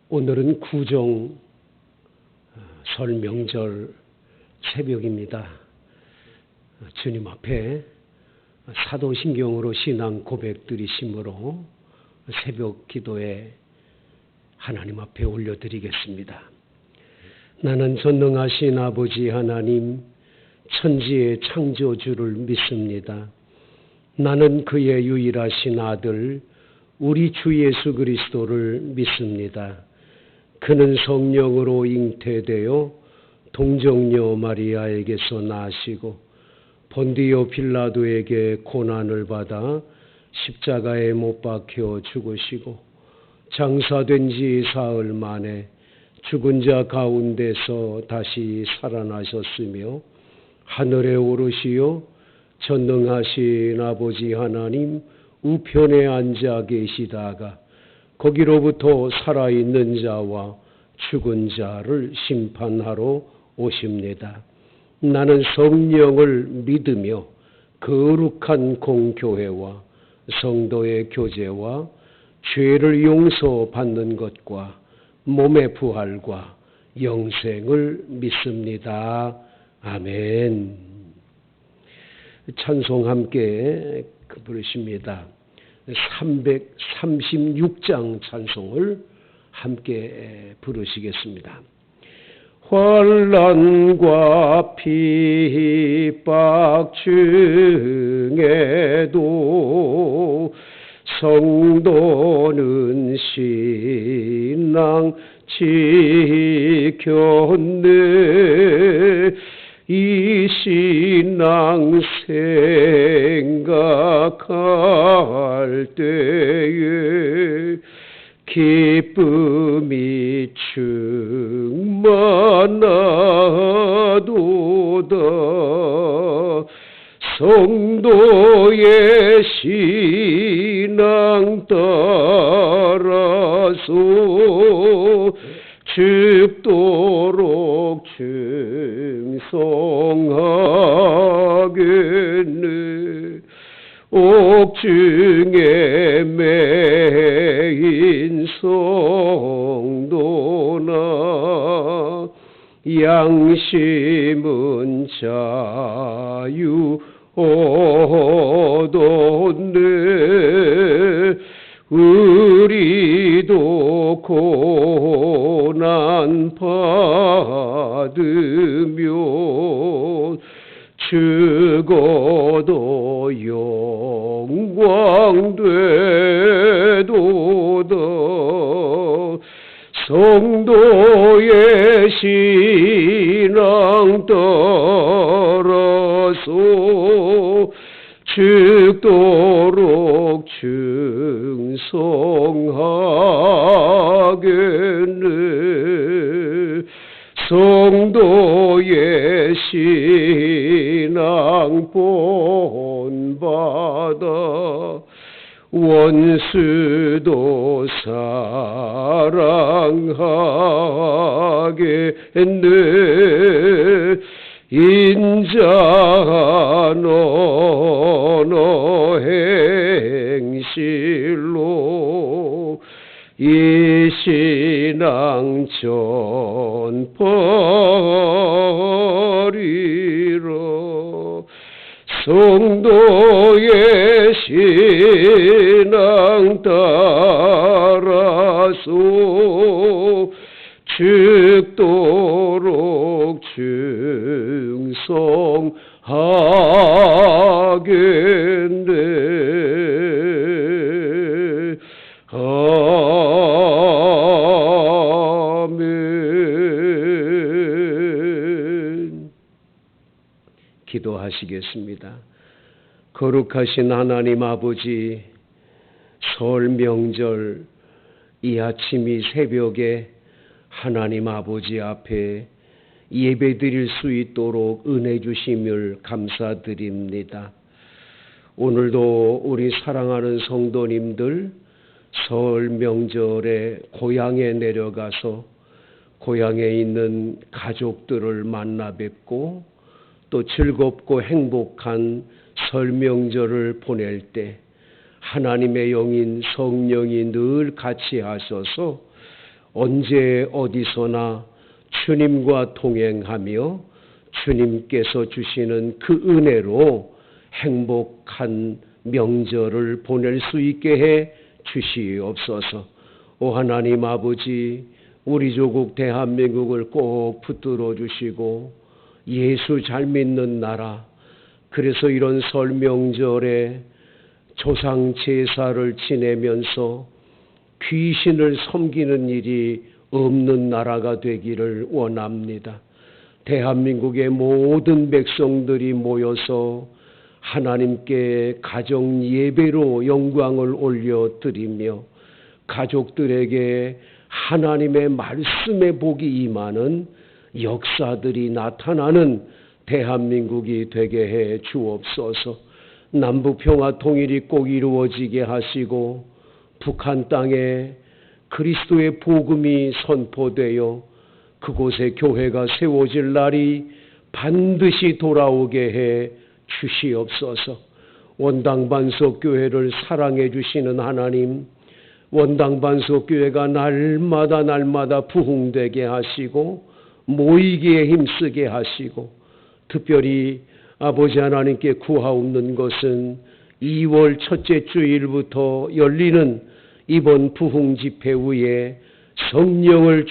오늘은 구정 설 명절 새벽입니다. 주님 앞에 사도신경으로 신앙 고백드리심으로 새벽 기도에 하나님 앞에 올려드리겠습니다. 나는 전능하신 아버지 하나님, 천지의 창조주를 믿습니다. 나는 그의 유일하신 아들 우리 주 예수 그리스도를 믿습니다. 그는 성령으로 잉태되어 동정녀 마리아에게서 나시고 본디오 빌라도에게 고난을 받아 십자가에 못 박혀 죽으시고 장사된 지 사흘 만에 죽은 자 가운데서 다시 살아나셨으며 하늘에 오르시어 전능하신 아버지 하나님 우편에 앉아 계시다가 거기로부터 살아있는 자와 죽은 자를 심판하러 오십니다. 나는 성령을 믿으며 거룩한 공교회와 성도의 교제와 죄를 용서받는 것과 몸의 부활과 영생을 믿습니다. 아멘. 찬송 함께 부르십니다. 336장 찬송을 함께 부르시겠습니다. 환난과 핍박 중에도 성도는 신앙 지켰네. 이 신앙 생각할 때에 기쁨이 충만하도다. 성도의 신앙 따라서 죽도록 충성하겠네. 옥중에 매인 성도나 양심은 자유 얻었네. 우리도 고난 받으며 죽어도 영광 되도다. 성도의 신앙 따라서 죽도록 충성하겠네. 성도의 신앙 본받아 원수도 사랑하겠네. 인자한 언어 행실로 이 신앙 전파리라. 성도의 신앙 따라서 죽도록 충성하겠네. 아멘. 기도하시겠습니다. 거룩하신 하나님 아버지, 설 명절 이 아침 이 새벽에 하나님 아버지 앞에 예배드릴 수 있도록 은혜 주심을 감사드립니다. 오늘도 우리 사랑하는 성도님들 설 명절에 고향에 내려가서 고향에 있는 가족들을 만나 뵙고 또 즐겁고 행복한 설 명절을 보낼 때 하나님의 영인 성령이 늘 같이 하셔서 언제 어디서나 주님과 동행하며 주님께서 주시는 그 은혜로 행복한 명절을 보낼 수 있게 해 주시옵소서. 오 하나님 아버지, 우리 조국 대한민국을 꼭 붙들어 주시고 예수 잘 믿는 나라, 그래서 이런 설 명절에 조상 제사를 지내면서 귀신을 섬기는 일이 없는 나라가 되기를 원합니다. 대한민국의 모든 백성들이 모여서 하나님께 가정 예배로 영광을 올려드리며 가족들에게 하나님의 말씀의 복이 임하는 역사들이 나타나는 대한민국이 되게 해 주옵소서. 남북평화 통일이 꼭 이루어지게 하시고 북한 땅에 그리스도의 복음이 선포되어 그곳에 교회가 세워질 날이 반드시 돌아오게 해 주시옵소서. 원당반석교회를 사랑해 주시는 하나님, 원당반석교회가 날마다 부흥되게 하시고 모이기에 힘쓰게 하시고, 특별히 아버지 하나님께 구하옵는 것은 2월 첫째 주일부터 열리는 이번 부흥 집회 후에 성령을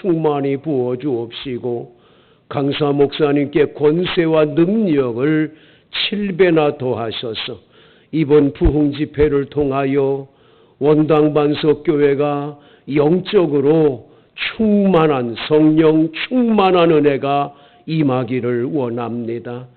충만히 부어주옵시고 강사 목사님께 권세와 능력을 7배나 더하셔서 이번 부흥 집회를 통하여 원당반석교회가 영적으로 충만한 성령 충만한 은혜가 임하기를 원합니다.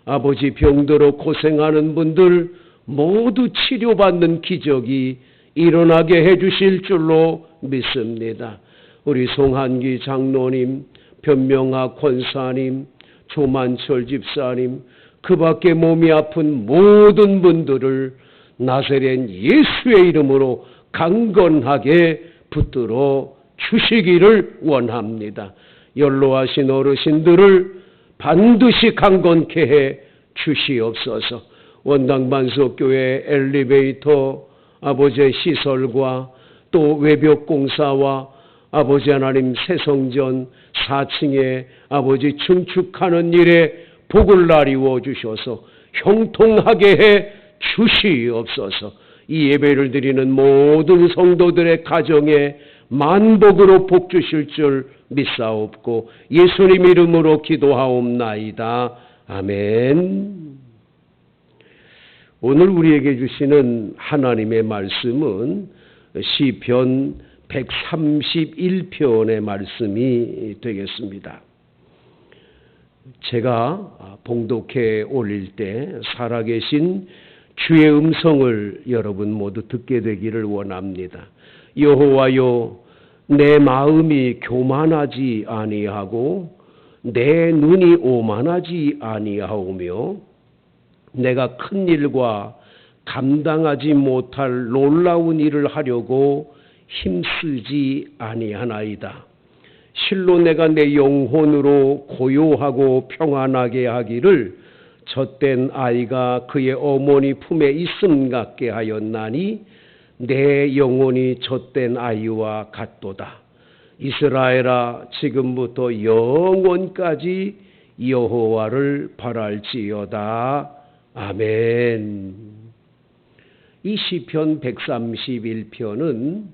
아버지, 병들어 고생하는 분들 모두 치료받는 기적이 일어나게 해주실 줄로 믿습니다. 우리 송한기 장로님, 변명하 권사님, 조만철 집사님, 그 밖에 몸이 아픈 모든 분들을 나사렛 예수의 이름으로 강건하게 붙들어 주시기를 원합니다. 연로하신 어르신들을 반드시 강건케 해 주시옵소서. 원당반석교회 엘리베이터 아버지의 시설과 또 외벽공사와 아버지 하나님 새성전 4층에 아버지 증축하는 일에 복을 나리워 주셔서 형통하게 해 주시옵소서. 이 예배를 드리는 모든 성도들의 가정에 만복으로 복 주실 줄 믿사옵고 예수님 이름으로 기도하옵나이다. 아멘. 오늘 우리에게 주시는 하나님의 말씀은 시편 131편의 말씀이 되겠습니다. 제가 봉독해 올릴 때 살아계신 주의 음성을 여러분 모두 듣게 되기를 원합니다. 여호와여, 내 마음이 교만하지 아니하고 내 눈이 오만하지 아니하오며 내가 큰 일과 감당하지 못할 놀라운 일을 하려고 힘쓰지 아니하나이다. 실로 내가 내 영혼으로 고요하고 평안하게 하기를 젖된 아이가 그의 어머니 품에 있음 같게 하였나니 내 영혼이 젖된 아이와 같도다. 이스라엘아, 지금부터 영원까지 여호와를 바랄지어다. 아멘. 이 시편 131편은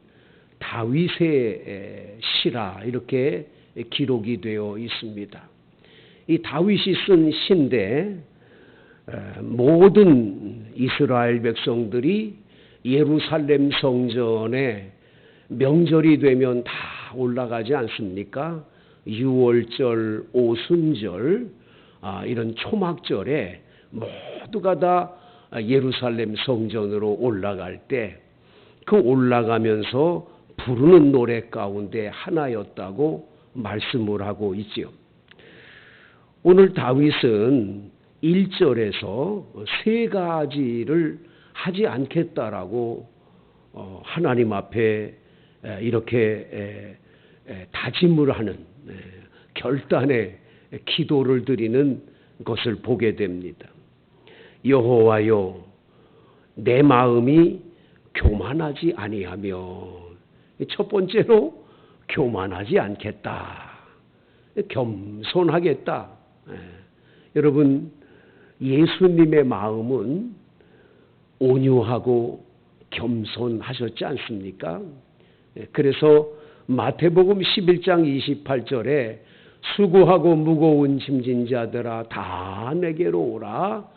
다윗의 시라 이렇게 기록이 되어 있습니다. 이 다윗이 쓴 시인데 모든 이스라엘 백성들이 예루살렘 성전에 명절이 되면 다 올라가지 않습니까? 유월절, 오순절, 이런 초막절에 모두가 다 예루살렘 성전으로 올라갈 때 그 올라가면서 부르는 노래 가운데 하나였다고 말씀을 하고 있지요. 오늘 다윗은 1절에서 세 가지를 하지 않겠다라고 하나님 앞에 이렇게 다짐을 하는 결단의 기도를 드리는 것을 보게 됩니다. 여호와여, 내 마음이 교만하지 아니하며, 첫 번째로 교만하지 않겠다. 겸손하겠다. 여러분, 예수님의 마음은 온유하고 겸손하셨지 않습니까? 그래서 마태복음 11장 28절에 수고하고 무거운 짐진 자들아 다 내게로 오라.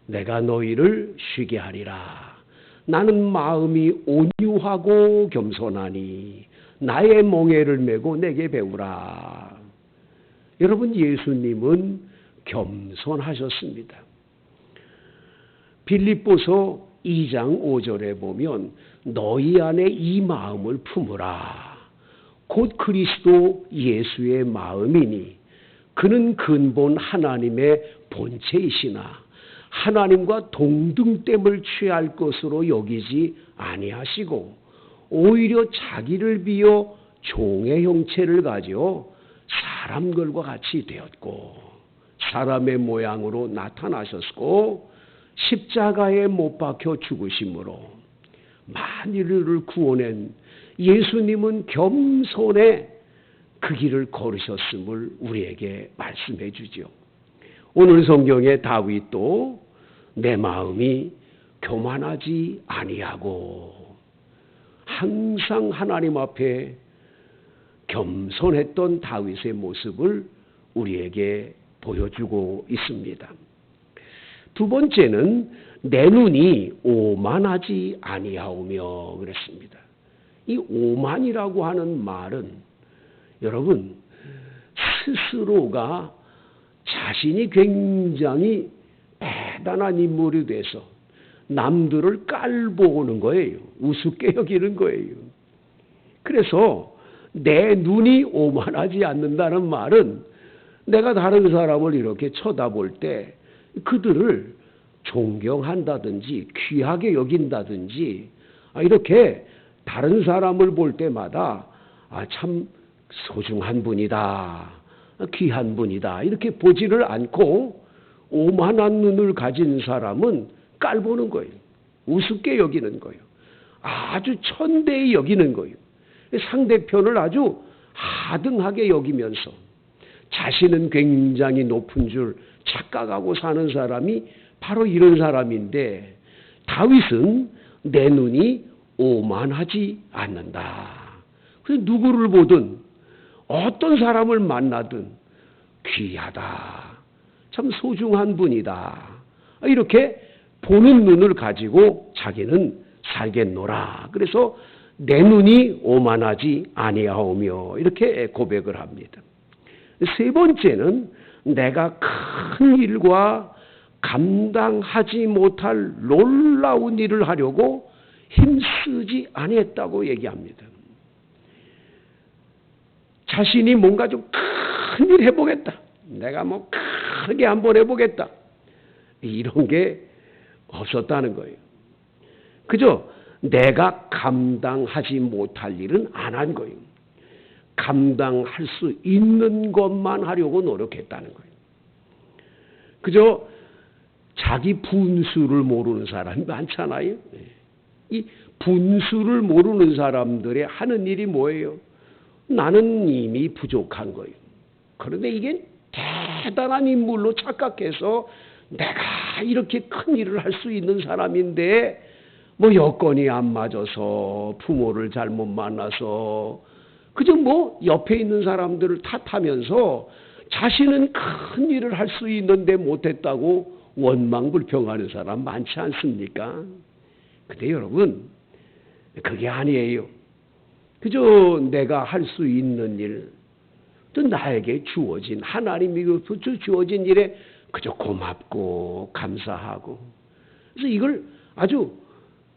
내가 너희를 쉬게 하리라. 나는 마음이 온유하고 겸손하니 나의 멍에를 메고 내게 배우라. 여러분, 예수님은 겸손하셨습니다. 빌립보서 2장 5절에 보면 너희 안에 이 마음을 품으라. 곧 그리스도 예수의 마음이니 그는 근본 하나님의 본체이시나 하나님과 동등됨을 취할 것으로 여기지 아니하시고 오히려 자기를 비어 종의 형체를 가져 사람들과 같이 되었고 사람의 모양으로 나타나셨고 십자가에 못 박혀 죽으심으로 만일을 구원한 예수님은 겸손에 그 길을 걸으셨음을 우리에게 말씀해 주죠. 오늘 성경에 다윗도 내 마음이 교만하지 아니하고 항상 하나님 앞에 겸손했던 다윗의 모습을 우리에게 보여주고 있습니다. 두 번째는 내 눈이 오만하지 아니하오며 그랬습니다. 이 오만이라고 하는 말은 여러분 스스로가 자신이 굉장히 대단한 인물이 돼서 남들을 깔보는 거예요. 우습게 여기는 거예요. 그래서 내 눈이 오만하지 않는다는 말은 내가 다른 사람을 이렇게 쳐다볼 때 그들을 존경한다든지 귀하게 여긴다든지 이렇게 다른 사람을 볼 때마다 참 소중한 분이다, 귀한 분이다 이렇게 보지를 않고 오만한 눈을 가진 사람은 깔보는 거예요. 우습게 여기는 거예요. 아주 천대히 여기는 거예요. 상대편을 아주 하등하게 여기면서 자신은 굉장히 높은 줄 착각하고 사는 사람이 바로 이런 사람인데 다윗은 내 눈이 오만하지 않는다. 그래서 누구를 보든 어떤 사람을 만나든 귀하다. 참 소중한 분이다. 이렇게 보는 눈을 가지고 자기는 살겠노라. 그래서 내 눈이 오만하지 아니하오며 이렇게 고백을 합니다. 세 번째는 내가 큰 일과 감당하지 못할 놀라운 일을 하려고 힘쓰지 아니했다고 얘기합니다. 자신이 뭔가 좀 큰 일 해보겠다. 내가 뭐 크게 한번 해보겠다. 이런 게 없었다는 거예요. 그저 내가 감당하지 못할 일은 안 한 거예요. 감당할 수 있는 것만 하려고 노력했다는 거예요. 그저 자기 분수를 모르는 사람이 많잖아요. 이 분수를 모르는 사람들의 하는 일이 뭐예요? 나는 이미 부족한 거예요. 그런데 이게 대단한 인물로 착각해서 내가 이렇게 큰 일을 할 수 있는 사람인데 뭐 여건이 안 맞아서 부모를 잘못 만나서 그저 뭐 옆에 있는 사람들을 탓하면서 자신은 큰 일을 할 수 있는데 못했다고 원망불평하는 사람 많지 않습니까? 근데 여러분 그게 아니에요. 그저 내가 할 수 있는 일, 또 나에게 주어진 하나님이 주어진 일에 그저 고맙고 감사하고 그래서 이걸 아주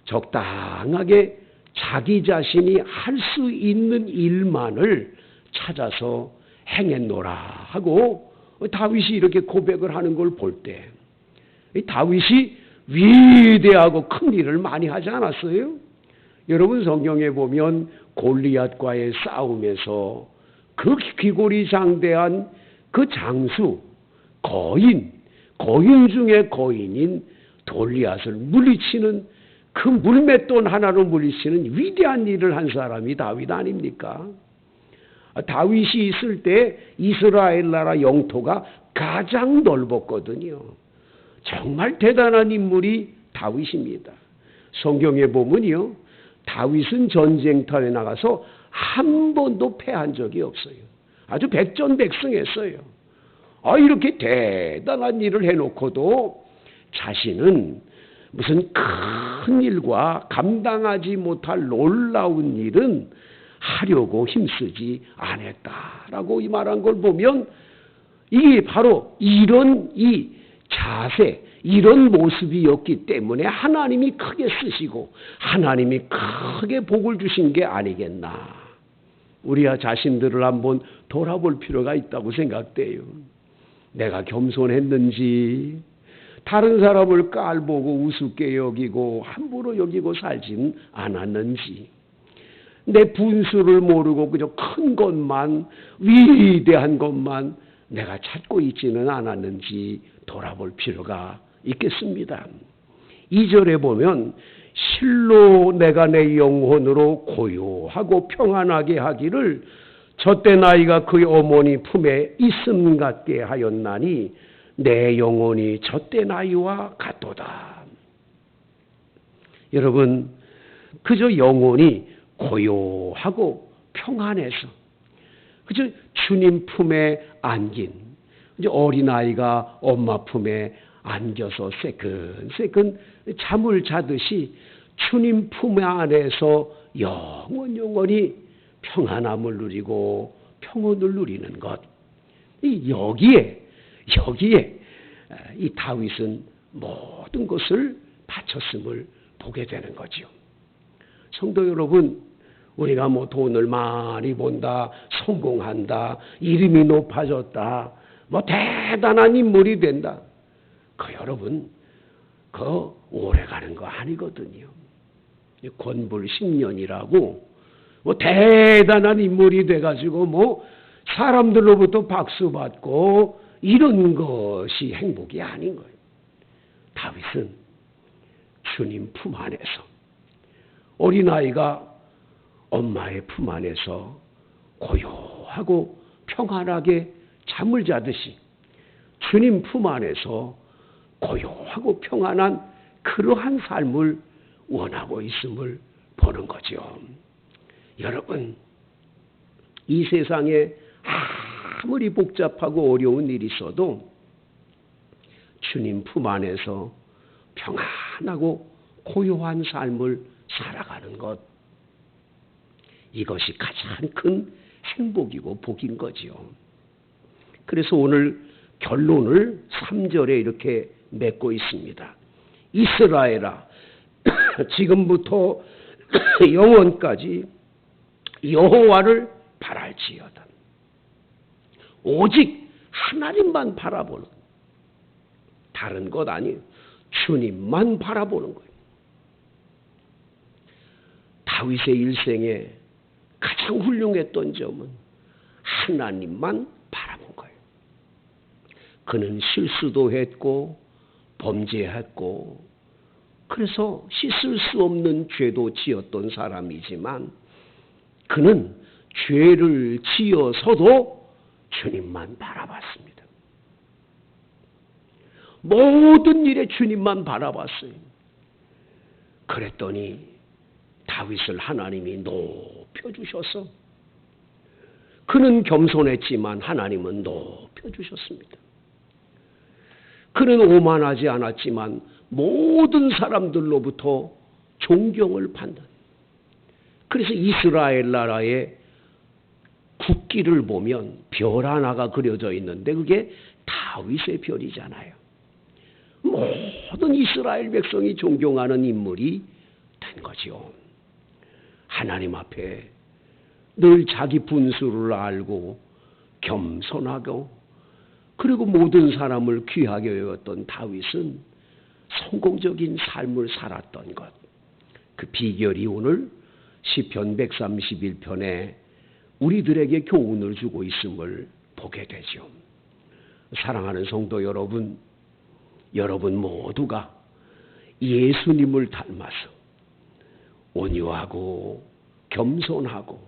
적당하게 자기 자신이 할 수 있는 일만을 찾아서 행했노라 하고 다윗이 이렇게 고백을 하는 걸 볼 때 다윗이 위대하고 큰 일을 많이 하지 않았어요? 여러분 성경에 보면 골리앗과의 싸움에서 그 귀골이 장대한 그 장수 거인 중에 거인인 골리앗을 물리치는 그 물맷돈 하나로 물리치는 위대한 일을 한 사람이 다윗 아닙니까? 다윗이 있을 때 이스라엘 나라 영토가 가장 넓었거든요. 정말 대단한 인물이 다윗입니다. 성경에 보면요, 다윗은 전쟁터에 나가서 한 번도 패한 적이 없어요. 아주 백전백승했어요. 이렇게 대단한 일을 해놓고도 자신은 무슨 큰 일과 감당하지 못할 놀라운 일은 하려고 힘쓰지 않았다라고 이 말한 걸 보면, 이게 바로 이런 이 자세, 이런 모습이었기 때문에 하나님이 크게 쓰시고 하나님이 크게 복을 주신 게 아니겠나. 우리야 자신들을 한번 돌아볼 필요가 있다고 생각돼요. 내가 겸손했는지, 다른 사람을 깔보고 우습게 여기고 함부로 여기고 살진 않았는지, 내 분수를 모르고 그저 큰 것만, 위대한 것만 내가 찾고 있지는 않았는지 돌아볼 필요가 있겠습니다. 2절에 보면 실로 내가 내 영혼으로 고요하고 평안하게 하기를 젖된 아이가 그의 어머니 품에 있음 같게 하였나니 내 영혼이 젖된 아이와 같도다. 여러분, 그저 영혼이 고요하고 평안해서 그저 주님 품에 안긴 어린아이가 엄마 품에 안겨서 새근새근 잠을 자듯이 주님 품 안에서 영원히 평안함을 누리고 평온을 누리는 것. 여기에 이 다윗은 모든 것을 바쳤음을 보게 되는 거죠. 성도 여러분, 우리가 뭐 돈을 많이 번다, 성공한다, 이름이 높아졌다, 뭐 대단한 인물이 된다. 여러분, 오래 가는 거 아니거든요. 권불 10년이라고 뭐 대단한 인물이 돼가지고 뭐 사람들로부터 박수 받고 이런 것이 행복이 아닌 거예요. 다윗은 주님 품 안에서, 어린아이가 엄마의 품 안에서 고요하고 평안하게 잠을 자듯이 주님 품 안에서 고요하고 평안한 그러한 삶을 원하고 있음을 보는 거죠. 여러분, 이 세상에 아무리 복잡하고 어려운 일이 있어도 주님 품 안에서 평안하고 고요한 삶을 살아가는 것, 이것이 가장 큰 행복이고 복인 거지요. 그래서 오늘 결론을 3절에 이렇게 맺고 있습니다. 이스라엘아, 지금부터 영원까지 여호와를 바랄지어다. 오직 하나님만 바라보는, 다른 것 아니에요. 주님만 바라보는 거예요. 다윗의 일생에 가장 훌륭했던 점은 하나님만 바라본 거예요. 그는 실수도 했고 범죄했고 그래서 씻을 수 없는 죄도 지었던 사람이지만 그는 죄를 지어서도 주님만 바라봤습니다. 모든 일에 주님만 바라봤어요. 그랬더니 다윗을 하나님이 높여주셔서, 그는 겸손했지만 하나님은 높여주셨습니다. 그는 오만하지 않았지만 모든 사람들로부터 존경을 받는, 그래서 이스라엘 나라의 국기를 보면 별 하나가 그려져 있는데 그게 다윗의 별이잖아요. 모든 이스라엘 백성이 존경하는 인물이 된 거죠. 하나님 앞에 늘 자기 분수를 알고 겸손하고 그리고 모든 사람을 귀하게 여겼던 다윗은 성공적인 삶을 살았던 것, 그 비결이 오늘 시편 131편에 우리들에게 교훈을 주고 있음을 보게 되죠. 사랑하는 성도 여러분, 여러분 모두가 예수님을 닮아서 온유하고 겸손하고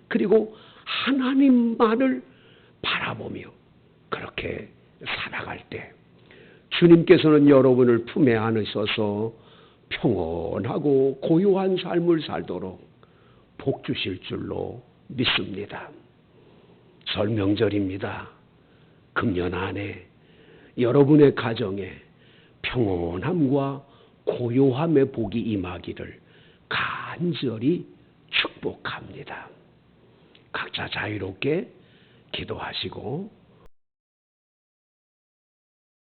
그리고 하나님만을 바라보며 그렇게 살아갈 때 주님께서는 여러분을 품에 안으셔서 평온하고 고요한 삶을 살도록 복 주실 줄로 믿습니다. 설 명절입니다. 금년 안에 여러분의 가정에 평온함과 고요함의 복이 임하기를 간절히 축복합니다. 각자 자유롭게 기도하시고